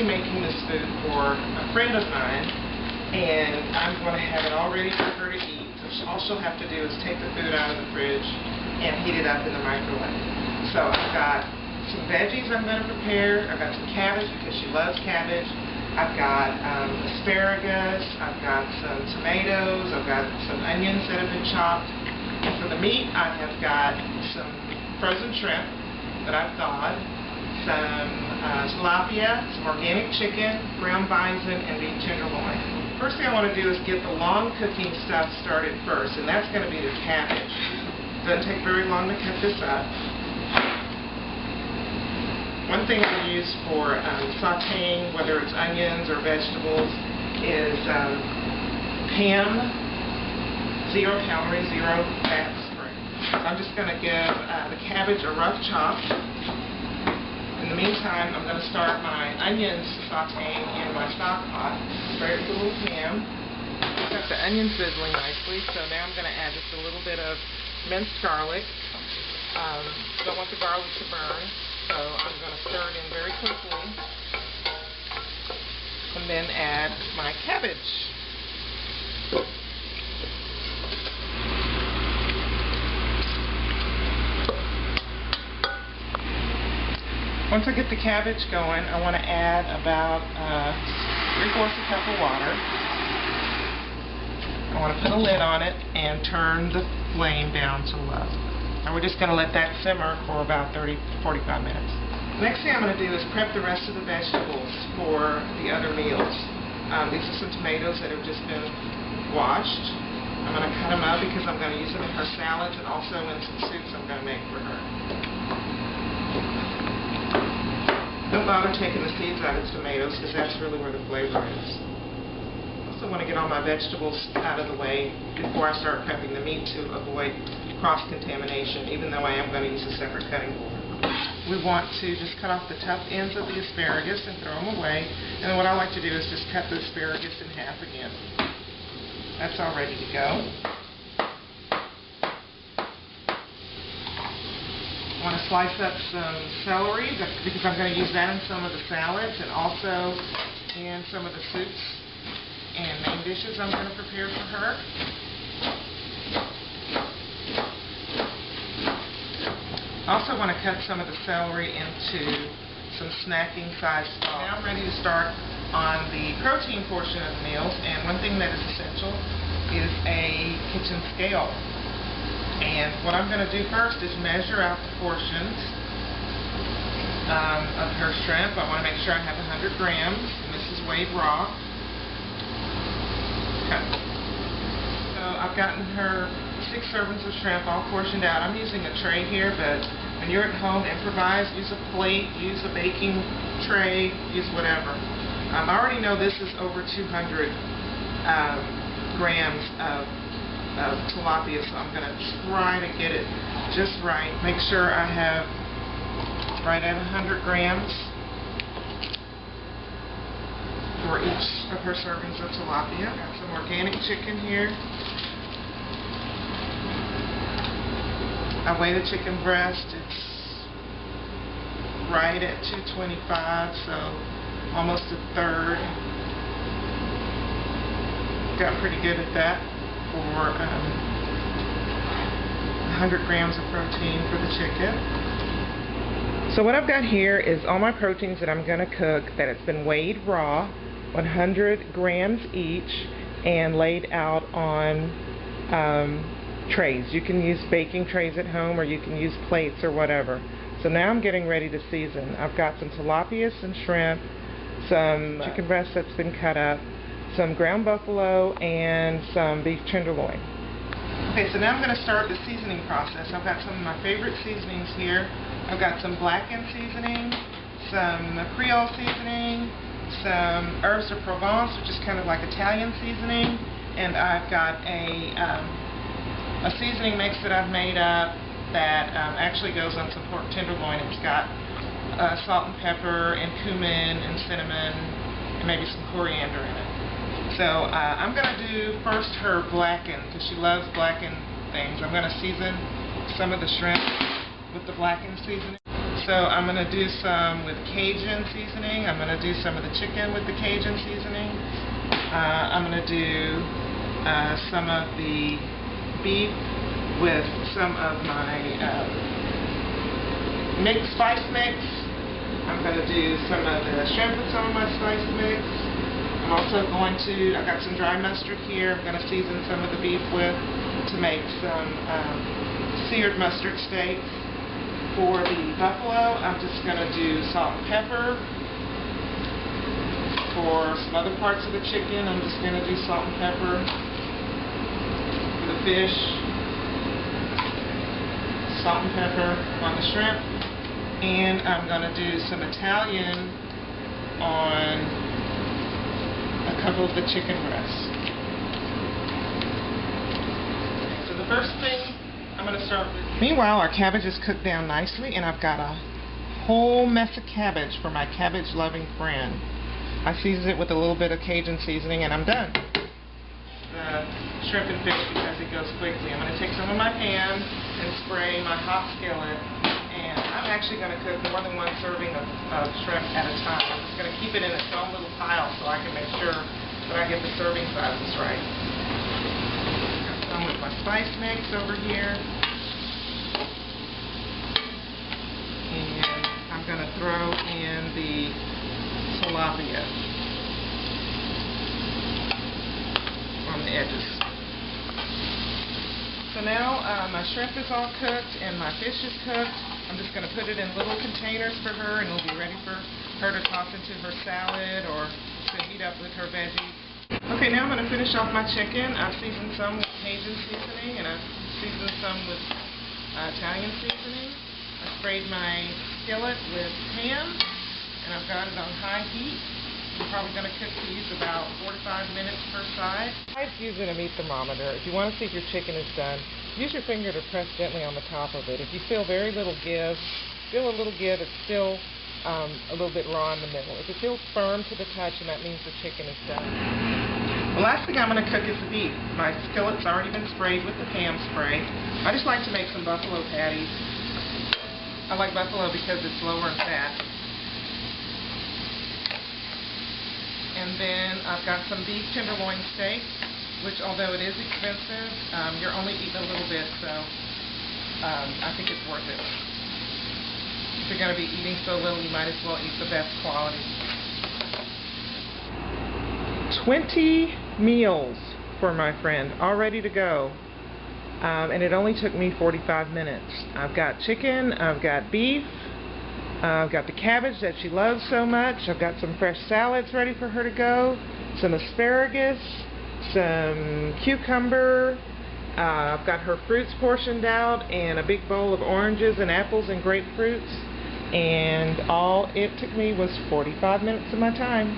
actually making this food for a friend of mine, and I'm going to have it all ready for her to eat. So all she'll have to do is take the food out of the fridge and heat it up in the microwave. So I've got some veggies I'm going to prepare. I've got some cabbage because she loves cabbage. I've got asparagus. I've got some tomatoes. I've got some onions that have been chopped. And for the meat, I have got some frozen shrimp that I've thawed, some tilapia, some organic chicken, ground bison, and beef tenderloin. First thing I want to do is get the long cooking stuff started first, and that's going to be the cabbage. Doesn't take very long to cut this up. One thing I use for sauteing, whether it's onions or vegetables, is ham, 0 calorie, 0 fat spring. So I'm just going to give the cabbage a rough chop. In the meantime, I'm going to start my onions sauteing in my stock pot. Start with a little ham. I've got the onions sizzling nicely, so now I'm going to add just a little bit of minced garlic. Don't want the garlic to burn, so I'm going to stir it in very quickly. And then add my cabbage. Once I get the cabbage going, I want to add about 3/4 cup of water. I want to put a lid on it and turn the flame down to low. And we're just going to let that simmer for about 30-45 minutes. Next thing I'm going to do is prep the rest of the vegetables for the other meals. These are some tomatoes that have just been washed. I'm going to cut them up because I'm going to use them in her salads and also in some soups I'm going to make for her. Don't bother taking the seeds out of the tomatoes because that's really where the flavor is. I also want to get all my vegetables out of the way before I start prepping the meat to avoid cross-contamination, even though I am going to use a separate cutting board. We want to just cut off the tough ends of the asparagus and throw them away. And then what I like to do is just cut the asparagus in half again. That's all ready to go. I want to slice up some celery because I'm going to use that in some of the salads and also in some of the soups and main dishes I'm going to prepare for her. I also want to cut some of the celery into some snacking size balls. Now I'm ready to start on the protein portion of the meals, and one thing that is essential is a kitchen scale. And what I'm going to do first is measure out the portions of her shrimp. I want to make sure I have 100 grams, and this is weighed raw. Okay. So I've gotten her 6 servings of shrimp all portioned out. I'm using a tray here, but when you're at home, improvise. Use a plate, use a baking tray, use whatever. I already know this is over 200 grams of tilapia, so I'm going to try to get it just right. Make sure I have right at 100 grams for each of her servings of tilapia. Got some organic chicken here. I weigh the chicken breast. It's right at 225, so almost a third. Got pretty good at that for 100 grams of protein for the chicken. So what I've got here is all my proteins that I'm going to cook that it's been weighed raw, 100 grams each, and laid out on trays. You can use baking trays at home, or you can use plates or whatever. So now I'm getting ready to season. I've got some tilapia, some shrimp, some chicken breast that's been cut up, some ground buffalo, and some beef tenderloin. Okay, so now I'm going to start the seasoning process. I've got some of my favorite seasonings here. I've got some blackened seasoning, some Creole seasoning, some herbs de Provence, which is kind of like Italian seasoning, and I've got a seasoning mix that I've made up that actually goes on some pork tenderloin. It's got salt and pepper and cumin and cinnamon and maybe some coriander in it. So I'm going to do first her blackened, because she loves blackened things. I'm going to season some of the shrimp with the blackened seasoning. So I'm going to do some with Cajun seasoning. I'm going to do some of the chicken with the Cajun seasoning. I'm going to do some of the beef with some of my spice mix. I'm going to do some of the shrimp with some of my spice mix. I'm also going to, I've got some dry mustard here. I'm going to season some of the beef with to make some seared mustard steak. For the buffalo, I'm just going to do salt and pepper. For some other parts of the chicken, I'm just going to do salt and pepper. For the fish, salt and pepper on the shrimp. And I'm going to do some Italian on a couple of the chicken breasts. So the first thing I'm going to start with. Meanwhile, our cabbage is cooked down nicely, and I've got a whole mess of cabbage for my cabbage-loving friend. I season it with a little bit of Cajun seasoning, and I'm done. The shrimp and fish, because it goes quickly. I'm going to take some of my pan and spray my hot skillet, and I'm actually going to cook more than one serving of shrimp at a time. I'm just going to keep it in its own little pile so I can make sure that I get the serving sizes right. Some with my spice mix over here. And I'm going to throw in the tilapia on the edges. So now my shrimp is all cooked and my fish is cooked. I'm just going to put it in little containers for her, and it'll be ready for her to toss into her salad or to heat up with her veggies. Okay, now I'm going to finish off my chicken. I've seasoned some with Cajun seasoning, and I've seasoned some with Italian seasoning. I sprayed my skillet with ham, and I've got it on high heat. I'm probably going to cook these about 4 to 5 minutes per side. I like using a meat thermometer. If you want to see if your chicken is done, use your finger to press gently on the top of it. If you feel very little give, it's still a little bit raw in the middle. If it feels firm to the touch, and that means the chicken is done. The last thing I'm going to cook is the beef. My skillet's already been sprayed with the Pam spray. I just like to make some buffalo patties. I like buffalo because it's lower in fat. And then I've got some beef tenderloin steak, which although it is expensive, you're only eating a little bit, so I think it's worth it. If you're going to be eating so little, you might as well eat the best quality. 20 meals for my friend, all ready to go. And it only took me 45 minutes. I've got chicken, I've got beef, I've got the cabbage that she loves so much, I've got some fresh salads ready for her to go, some asparagus, some cucumber, I've got her fruits portioned out, and a big bowl of oranges and apples and grapefruits, and all it took me was 45 minutes of my time.